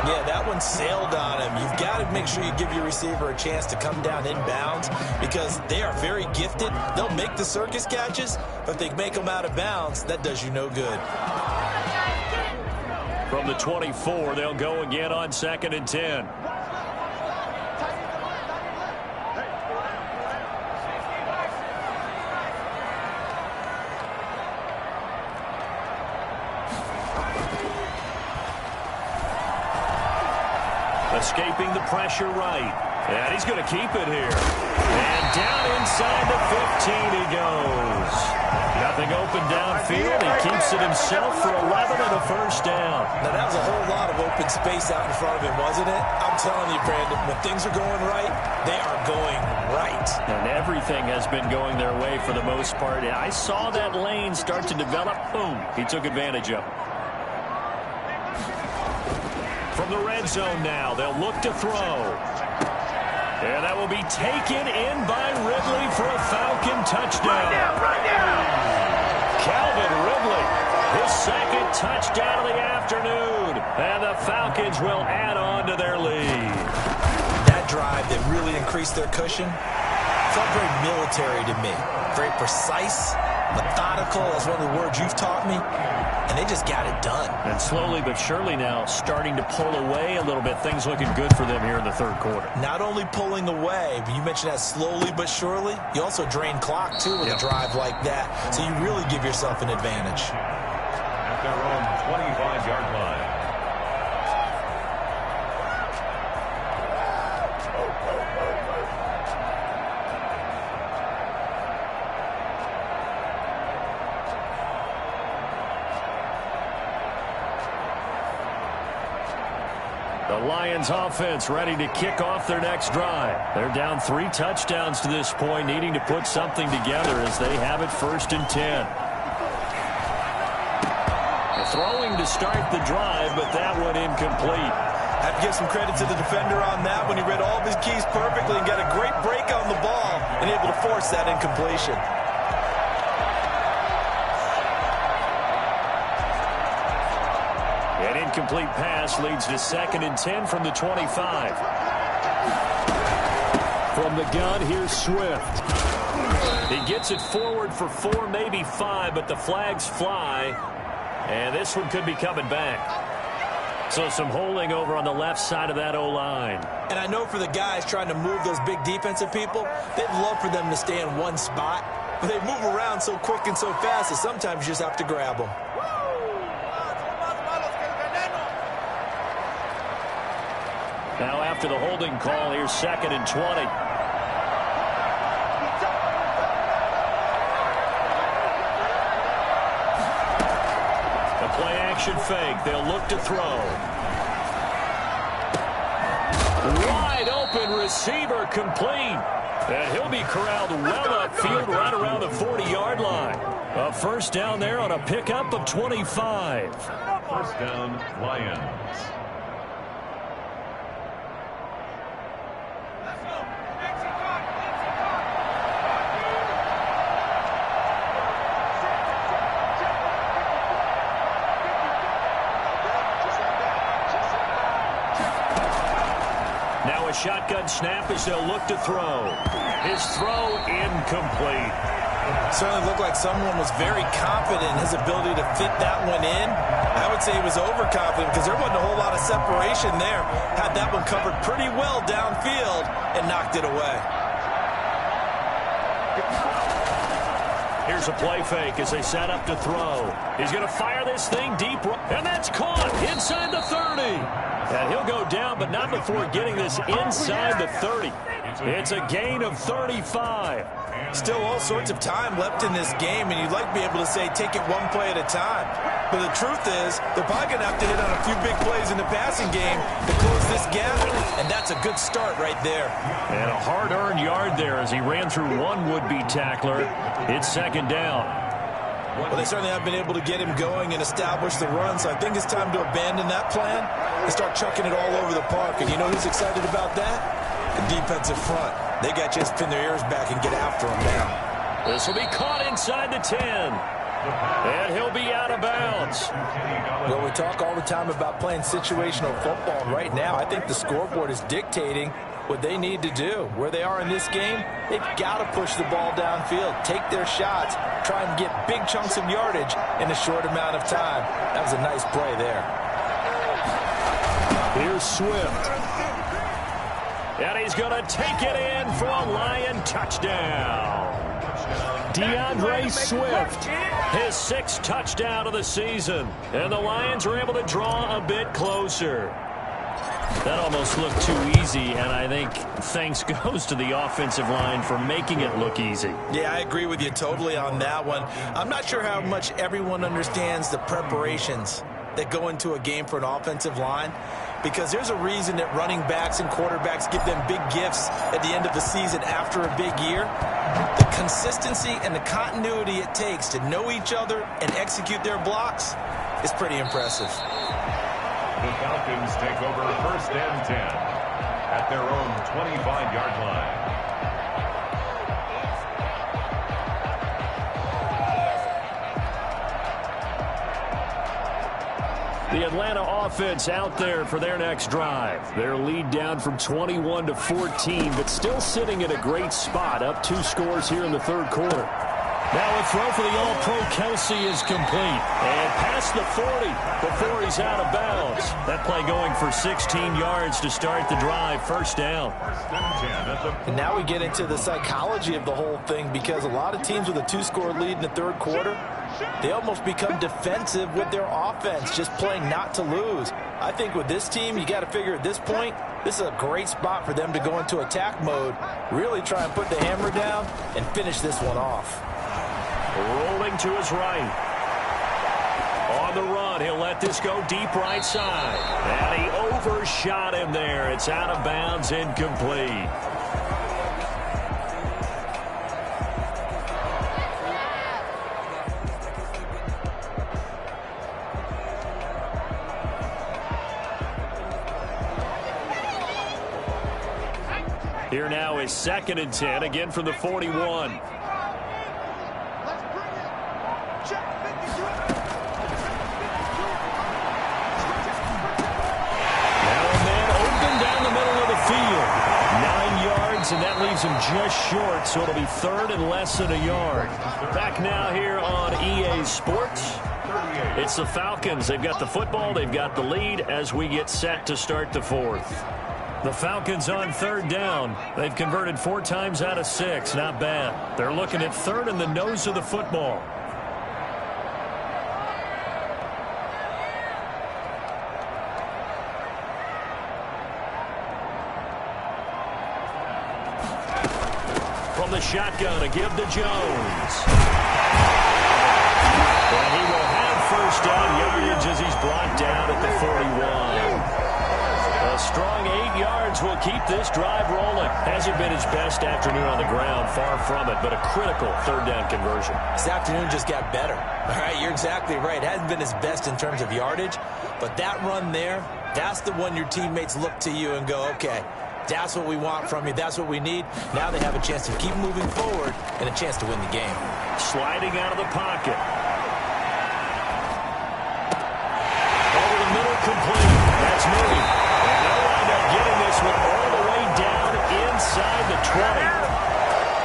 Yeah, that one sailed on him. You've got to make sure you give your receiver a chance to come down inbounds because they are very gifted. They'll make the circus catches, but if they make them out of bounds, that does you no good. From the 24, they'll go again on 2nd and 10. Escaping the pressure right. And he's going to keep it here. And down inside the 15 he goes. Nothing open downfield. He keeps it himself for 11 and a first down. Now, that was a whole lot of open space out in front of him, wasn't it? I'm telling you, Brandon, when things are going right, they are going right. And everything has been going their way for the most part. I saw that lane start to develop. Boom. He took advantage of it. From the red zone now, they'll look to throw. And that will be taken in by Ridley for a Falcon touchdown. Right now. Calvin Ridley, his 2nd touchdown of the afternoon. And the Falcons will add on to their lead. That drive that really increased their cushion felt very military to me. Very precise, methodical. That's one of the words you've taught me. And they just got it done. And slowly but surely now starting to pull away a little bit. Things looking good for them here in the 3rd quarter. Not only pulling away, but you mentioned that slowly but surely. You also drain clock, too, with a drive like that. So you really give yourself an advantage. At their own 25-yard line. The Lions offense ready to kick off their next drive. They're down 3 touchdowns to this point, needing to put something together as they have it 1st and 10. Throwing to start the drive, but that one incomplete. I have to give some credit to the defender on that when he read all of his keys perfectly and got a great break on the ball and able to force that incompletion. An incomplete pass leads to 2nd and 10 from the 25. From the gun, here's Swift. He gets it forward for 4, maybe 5, but the flags fly. And this one could be coming back. So some holding over on the left side of that O-line. And I know for the guys trying to move those big defensive people, they'd love for them to stay in one spot. But they move around so quick and so fast that sometimes you just have to grab them. Now after the holding call, here's 2nd and 20. Play-action fake. They'll look to throw. Wide open receiver complete. And he'll be corralled well upfield right around the 40-yard line. A 1st down there on a pickup of 25. 1st down, Lions. Shotgun snap as they'll look to throw. His throw incomplete. Certainly looked like someone was very confident in his ability to fit that one in. I would say he was overconfident because there wasn't a whole lot of separation there. Had that one covered pretty well downfield and knocked it away. Here's a play fake as they set up to throw. He's going to fire this thing deep, and that's caught inside the 30. And he'll go down, but not before getting this inside the 30. It's a gain of 35. Still all sorts of time left in this game, and you'd like to be able to say take it one play at a time. But the truth is, they're probably going to have to hit on a few big plays in the passing game to close this gap, and that's a good start right there. And a hard-earned yard there as he ran through one would-be tackler. It's 2nd down. Well, they certainly have been able to get him going and establish the run, so I think it's time to abandon that plan and start chucking it all over the park. And you know who's excited about that? The defensive front. They got to just pin their ears back and get after him now. This will be caught inside the 10. And he'll be out of bounds. Well, we talk all the time about playing situational football. And right now, I think the scoreboard is dictating what they need to do. Where they are in this game, they've got to push the ball downfield, take their shots, try and get big chunks of yardage in a short amount of time. That was a nice play there. Here's Swift. And he's going to take it in for a Lion touchdown. DeAndre Swift. His 6th touchdown of the season. And the Lions are able to draw a bit closer. That almost looked too easy, and I think thanks goes to the offensive line for making it look easy. Yeah, I agree with you totally on that one. I'm not sure how much everyone understands the preparations that go into a game for an offensive line, because there's a reason that running backs and quarterbacks give them big gifts at the end of the season after a big year. The consistency and the continuity it takes to know each other and execute their blocks is pretty impressive. The Falcons take over 1st and 10 at their own 25-yard line. The Atlanta offense out there for their next drive. Their lead down from 21 to 14, but still sitting at a great spot, up 2 scores here in the 3rd quarter. Now a throw for the All-Pro Kelce is complete. And past the 40 before he's out of bounds. That play going for 16 yards to start the drive. 1st down. 1st and 10 And now we get into the psychology of the whole thing, because a lot of teams with a 2-score lead in the 3rd quarter, they almost become defensive with their offense, just playing not to lose. I think with this team, you got to figure at this point, this is a great spot for them to go into attack mode, really try and put the hammer down and finish this one off. Rolling to his right. On the run, he'll let this go deep right side. And he overshot him there. It's out of bounds, incomplete. Here now is 2nd and 10, again from the 41. Now a man open down the middle of the field. 9 yards, and that leaves him just short, so it'll be 3rd and less than a yard. Back now here on EA Sports. It's the Falcons. They've got the football. They've got the lead as we get set to start the 4th. The Falcons on 3rd down. They've converted 4 times out of 6. Not bad. They're looking at 3rd in the nose of the football. From the shotgun, a give to Jones. And he will have 1st down yardage as he's brought down at the 41. A strong 8 yards will keep this drive rolling. Hasn't been his best afternoon on the ground, far from it, but a critical 3rd down conversion. This afternoon just got better. All right, you're exactly right. It hasn't been his best in terms of yardage, but that run there, that's the one your teammates look to you and go, okay, that's what we want from you. That's what we need. Now they have a chance to keep moving forward and a chance to win the game. Sliding out of the pocket. Over the middle, complete. That's moving. Getting this one all the way down inside the 20.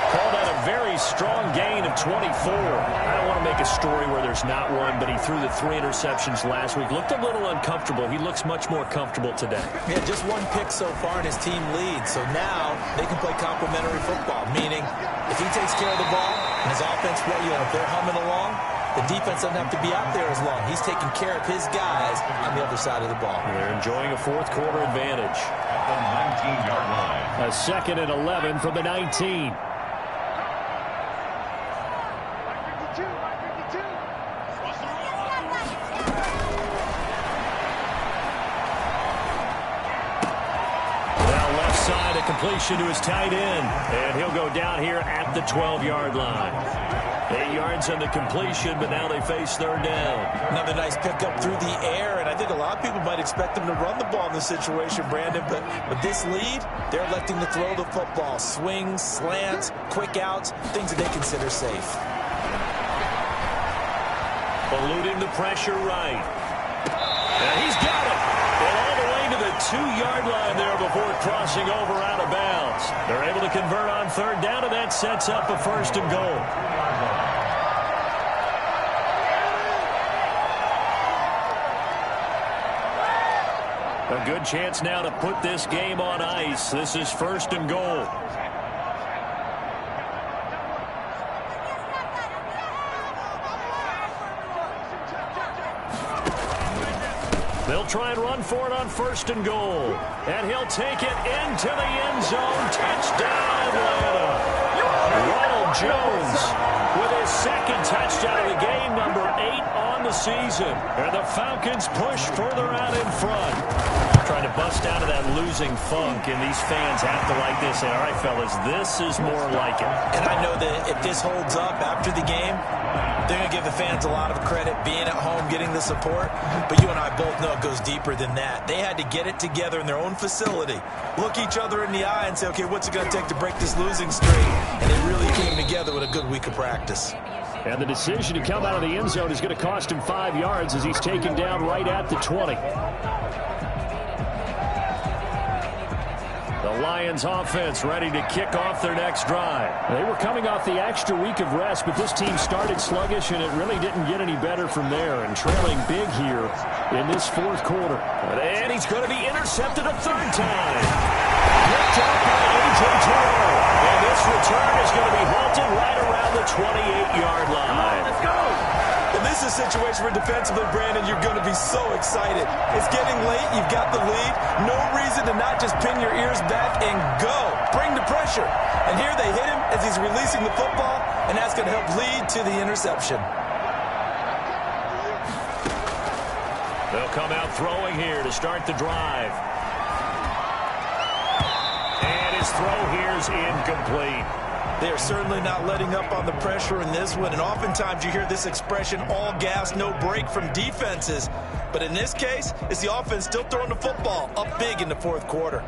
Called out a very strong gain of 24. I don't want to make a story where there's not one, but he threw the 3 interceptions last week. Looked a little uncomfortable. He looks much more comfortable today. Yeah, just 1 pick so far and his team leads. So now they can play complementary football, meaning if he takes care of the ball and his offense, if they're humming along, the defense doesn't have to be out there as long. He's taking care of his guys on the other side of the ball. And they're enjoying a 4th quarter advantage. At the 19-yard line. A 2nd and 11 from the 19. Now left side, a completion to his tight end. And he'll go down here at the 12-yard line. 8 yards on the completion, but now they face 3rd down. Another nice pickup through the air, and I think a lot of people might expect them to run the ball in this situation, Brandon, but with this lead, they're electing to throw the football. Swings, slants, quick outs, things that they consider safe. Eluding the pressure right. And he's got it. And all the way to the 2-yard line there before crossing over out of bounds. They're able to convert on 3rd down, and that sets up a 1st and goal. A good chance now to put this game on ice. This is 1st and goal. They'll try and run for it on 1st and goal. And he'll take it into the end zone. Touchdown, Atlanta. Ronald Jones with his 2nd touchdown of the game, number 8 on the season. And the Falcons push further out in front. Trying to bust out of that losing funk, and these fans have to like this. Say, all right, fellas, this is more like it. And I know that if this holds up after the game, they're going to give the fans a lot of credit being at home, getting the support. But you and I both know it goes deeper than that. They had to get it together in their own facility, look each other in the eye and say, okay, what's it going to take to break this losing streak? And they really came together with a good week of practice. And the decision to come out of the end zone is going to cost him 5 yards as he's taken down right at the 20. The Lions offense ready to kick off their next drive. They were coming off the extra week of rest, but this team started sluggish, and it really didn't get any better from there, and trailing big here in this 4th quarter. And he's going to be intercepted a 3rd time. Picked up by A.J. Terrell. And this return is going to be halted right around the 28-yard line. Let's go. And this is a situation where defensively, Brandon, you're going to be so excited. It's getting late. You've got the lead. No reason to not just pin your ears back and go. Bring the pressure. And here they hit him as he's releasing the football, and that's going to help lead to the interception. They'll come out throwing here to start the drive. And his throw here is incomplete. They are certainly not letting up on the pressure in this one, and oftentimes you hear this expression, all gas, no break from defenses. But in this case, it's the offense still throwing the football up big in the fourth quarter.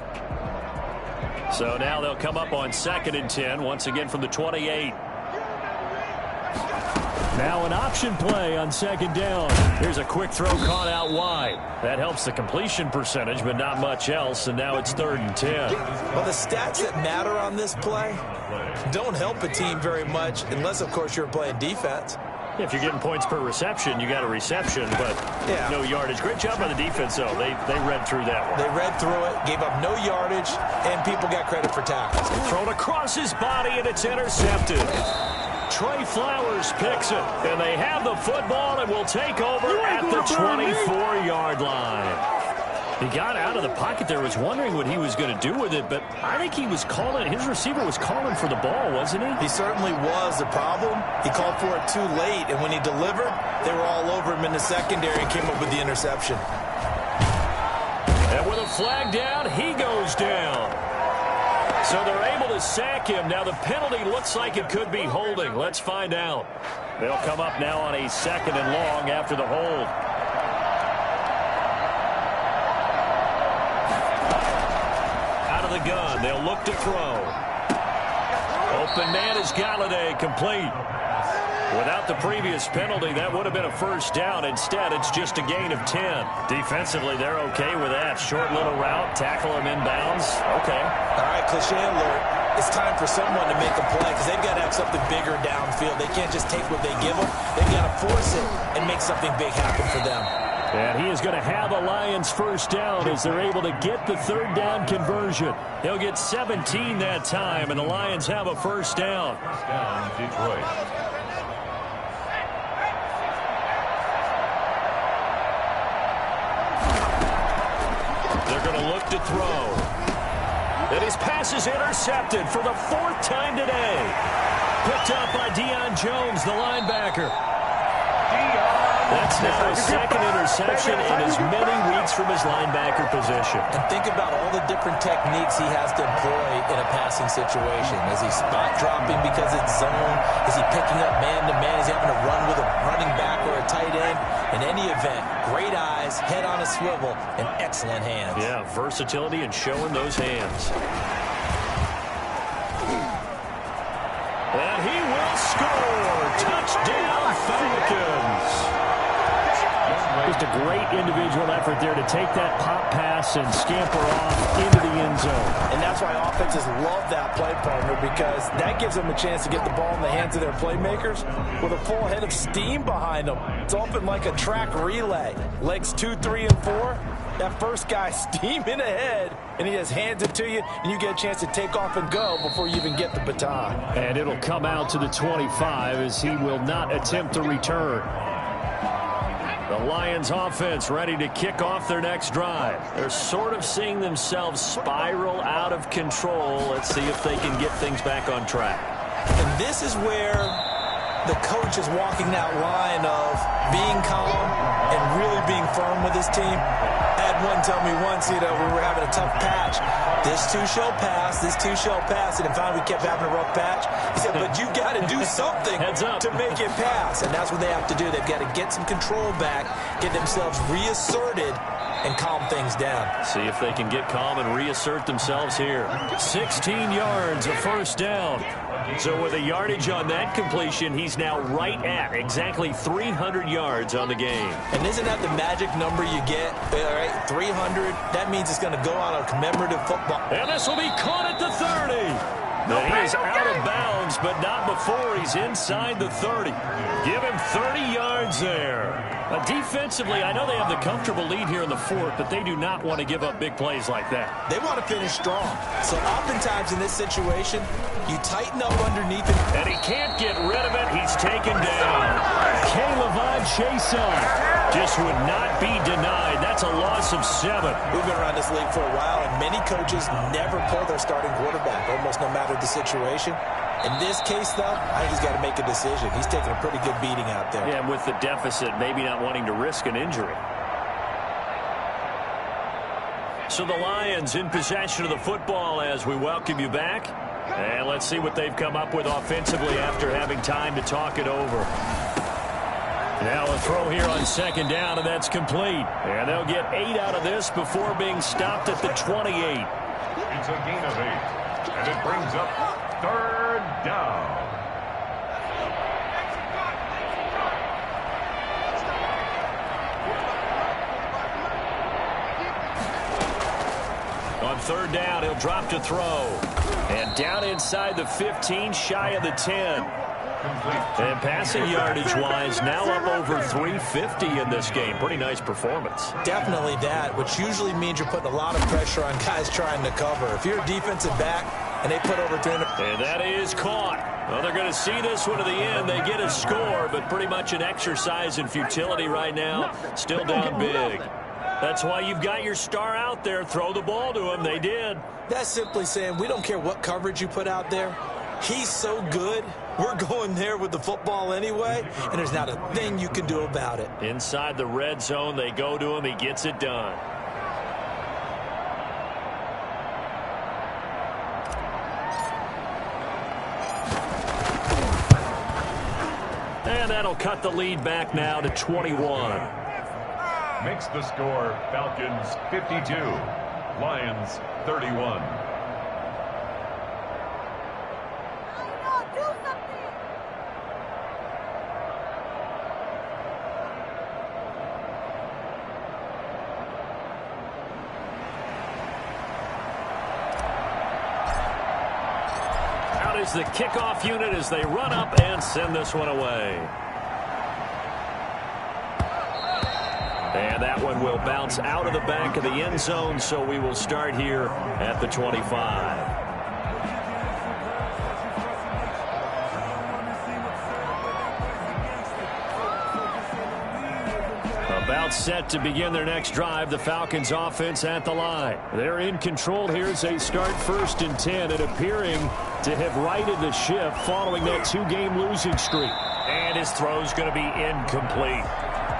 So now they'll come up on 2nd and 10, once again from the 28. Now an option play on 2nd down. Here's a quick throw caught out wide. That helps the completion percentage, but not much else, and now it's 3rd and 10. Well, the stats that matter on this play don't help a team very much, unless, of course, you're playing defense. If you're getting points per reception, you got a reception, but no yardage. Great job by the defense, though. They read through that one. They read through it, gave up no yardage, and people got credit for tackles. Thrown across his body, and it's intercepted. Trey Flowers picks it, and they have the football and will take over at the 24-yard line. He got out of the pocket there, was wondering what he was going to do with it, but I think he was calling, his receiver was calling for the ball, wasn't he? He certainly was. The problem, he called for it too late, and when he delivered, they were all over him in the secondary and came up with the interception. And with a flag down, he goes down. So they're able to sack him. Now the penalty looks like it could be holding. Let's find out. They'll come up now on a 2nd and long after the hold. Out of the gun, they'll look to throw. Open man is Galladay, complete. Without the previous penalty, that would have been a 1st down. Instead, it's just a gain of 10. Defensively, they're okay with that. Short little route, tackle him inbounds. Okay. All right, cliche alert. It's time for someone to make a play because they've got to have something bigger downfield. They can't just take what they give them. They've got to force it and make something big happen for them. And he is going to have a Lions 1st down as they're able to get the 3rd down conversion. He'll get 17 that time, and the Lions have a 1st down. First down, Detroit. They're going to look to throw. And his pass is intercepted for the 4th time today. Picked up by Deion Jones, the linebacker. That's now his 2nd interception in as many weeks from his linebacker position. And think about all the different techniques he has to employ in a passing situation. Is he spot dropping because it's zone? Is he picking up man-to-man? Is he having to run with a running back or a tight end? In any event, great eyes, head on a swivel, and excellent hands. Yeah, versatility and showing those hands. And he will score. Touchdown, Falcons. Just a great individual effort there to take that pop pass and scamper off into the end zone. And that's why offenses love that play, partner, because that gives them a chance to get the ball in the hands of their playmakers with a full head of steam behind them. It's often like a track relay. Legs 2, 3, and 4. That first guy steaming ahead, and he just hands it to you, and you get a chance to take off and go before you even get the baton. And it'll come out to the 25 as he will not attempt to return. The Lions offense ready to kick off their next drive. They're sort of seeing themselves spiral out of control. Let's see if they can get things back on track. And this is where the coach is walking that line of being calm and really being firm with his team. I had one tell me once, we were having a tough patch. This too shall pass, this too shall pass. And finally we kept having a rough patch. He said, but you got to do something to make it pass. And that's what they have to do. They've got to get some control back, get themselves reasserted, and calm things down. See if they can get calm and reassert themselves here. 16 yards, a 1st down. So with a yardage on that completion, he's now right at exactly 300 yards on the game. And isn't that the magic number you get? All right, 300. That means it's going to go on a commemorative football. And this will be caught at the 30. Now he is out of bounds, but not before he's inside the 30. Give him 30 yards there. Defensively, I know they have the comfortable lead here in the 4th, but they do not want to give up big plays like that. They want to finish strong. So oftentimes in this situation, you tighten up underneath it. And he can't get rid of it. He's taken down. K'Lavon Chaisson just would not be denied. That's a loss of 7. We've been around this league for a while, and many coaches never pull their starting quarterback, almost no matter the situation. In this case, though, I think he's got to make a decision. He's taking a pretty good beating out there. Yeah, and with the deficit, maybe not wanting to risk an injury. So the Lions in possession of the football as we welcome you back. And let's see what they've come up with offensively after having time to talk it over. Now a throw here on second down, and that's complete. And they'll get 8 out of this before being stopped at the 28. It's a gain of 8, and it brings up third down. On third down, he'll drop to throw. And down inside the 15, shy of the 10. And passing yardage-wise, now up over 350 in this game. Pretty nice performance. Definitely that, which usually means you're putting a lot of pressure on guys trying to cover. If you're a defensive back and they put over 300. And that is caught. Well, they're going to see this one to the end. They get a score, but pretty much an exercise in futility right now. Still down big. That's why you've got your star out there. Throw the ball to him. They did. That's simply saying we don't care what coverage you put out there. He's so good. We're going there with the football anyway, and there's not a thing you can do about it. Inside the red zone, they go to him. He gets it done. And that'll cut the lead back now to 21. Makes the score Falcons 52, Lions 31. Out is the kickoff unit as they run up and send this one away. And that one will bounce out of the back of the end zone, so we will start here at the 25. About set to begin their next drive, the Falcons offense at the line. They're in control here as they start 1st and 10 and appearing to have righted the ship following that 2-game losing streak. And his throw's going to be incomplete.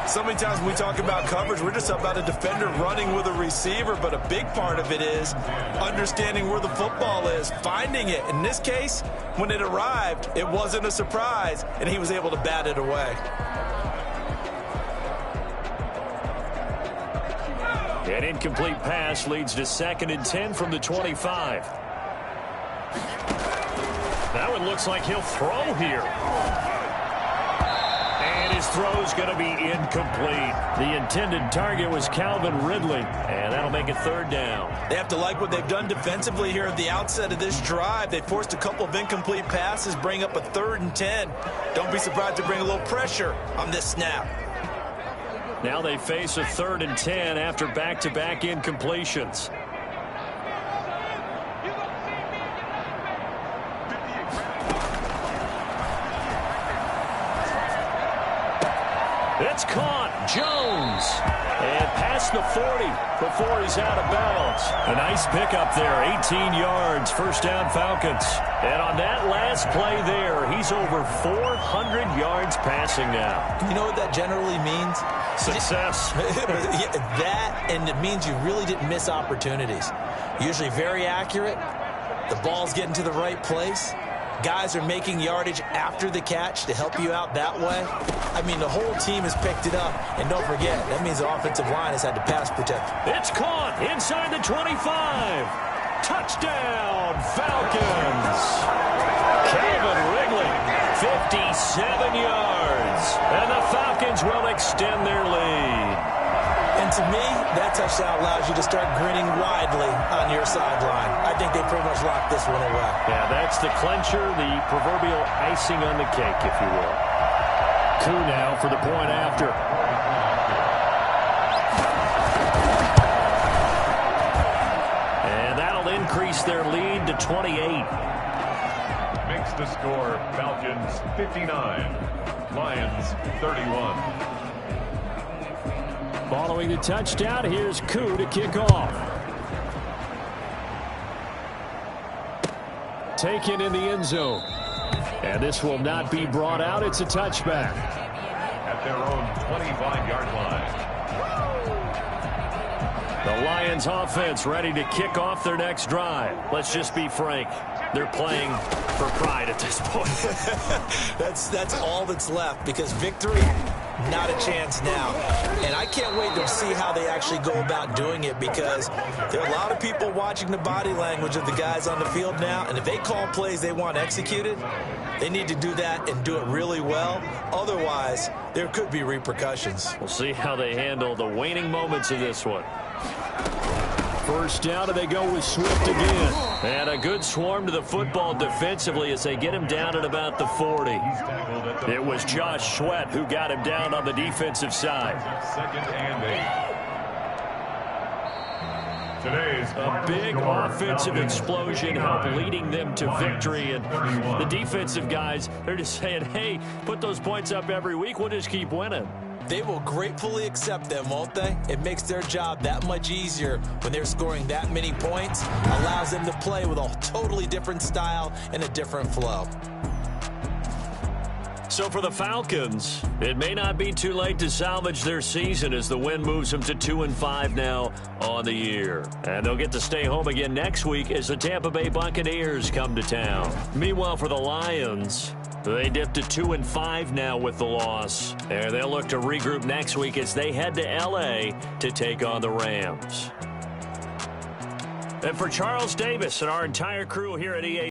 So many times when we talk about coverage, we're just about a defender running with a receiver, but a big part of it is understanding where the football is, finding it. In this case, when it arrived, it wasn't a surprise, and he was able to bat it away. An incomplete pass leads to 2nd and 10 from the 25. That one looks like he'll throw here. His throw is going to be incomplete. The intended target was Calvin Ridley, and that'll make it 3rd down. They have to like what they've done defensively here at the outset of this drive. They forced a couple of incomplete passes, bring up a 3rd and 10. Don't be surprised to bring a little pressure on this snap. Now they face a 3rd and 10 after back-to-back incompletions. It's caught. Jones. And past the 40 before he's out of bounds. A nice pickup there. 18 yards. 1st down Falcons. And on that last play there, he's over 400 yards passing now. You know what that generally means? Success. That, and it means you really didn't miss opportunities. Usually very accurate. The ball's getting to the right place. Guys are making yardage after the catch to help you out that way. I mean, the whole team has picked it up. And don't forget, that means the offensive line has had to pass protect. It's caught inside the 25. Touchdown, Falcons. Calvin Ridley, 57 yards. And the Falcons will extend their lead. And to me, that touchdown allows you to start grinning widely on your sideline. I think they pretty much locked this one away. Yeah, that's the clincher, the proverbial icing on the cake, if you will. Koo now for the point after. And that'll increase their lead to 28. Makes the score Falcons 59, Lions 31. Following the touchdown, here's Koo to kick off. Taken in the end zone. And this will not be brought out. It's a touchback. At their own 25-yard line. The Lions offense ready to kick off their next drive. Let's just be frank. They're playing for pride at this point. That's all that's left, because victory, not a chance now. And I can't wait to see how they actually go about doing it, because there are a lot of people watching the body language of the guys on the field now, and if they call plays they want executed, they need to do that and do it really well. Otherwise, there could be repercussions. We'll see how they handle the waning moments of this one. First down, and they go with Swift again. And a good swarm to the football defensively as they get him down at about the 40. It was Josh Sweat who got him down on the defensive side. Second and 8. Today's A big offensive explosion helped leading them to victory. And the defensive guys, they're just saying, hey, put those points up every week. We'll just keep winning. They will gratefully accept them, won't they? It makes their job that much easier when they're scoring that many points. Allows them to play with a totally different style and a different flow. So for the Falcons, it may not be too late to salvage their season as the win moves them to 2-5 now on the year. And they'll get to stay home again next week as the Tampa Bay Buccaneers come to town. Meanwhile, for the Lions, they dipped to 2-5 now with the loss. And they'll look to regroup next week as they head to L.A. to take on the Rams. And for Charles Davis and our entire crew here at EA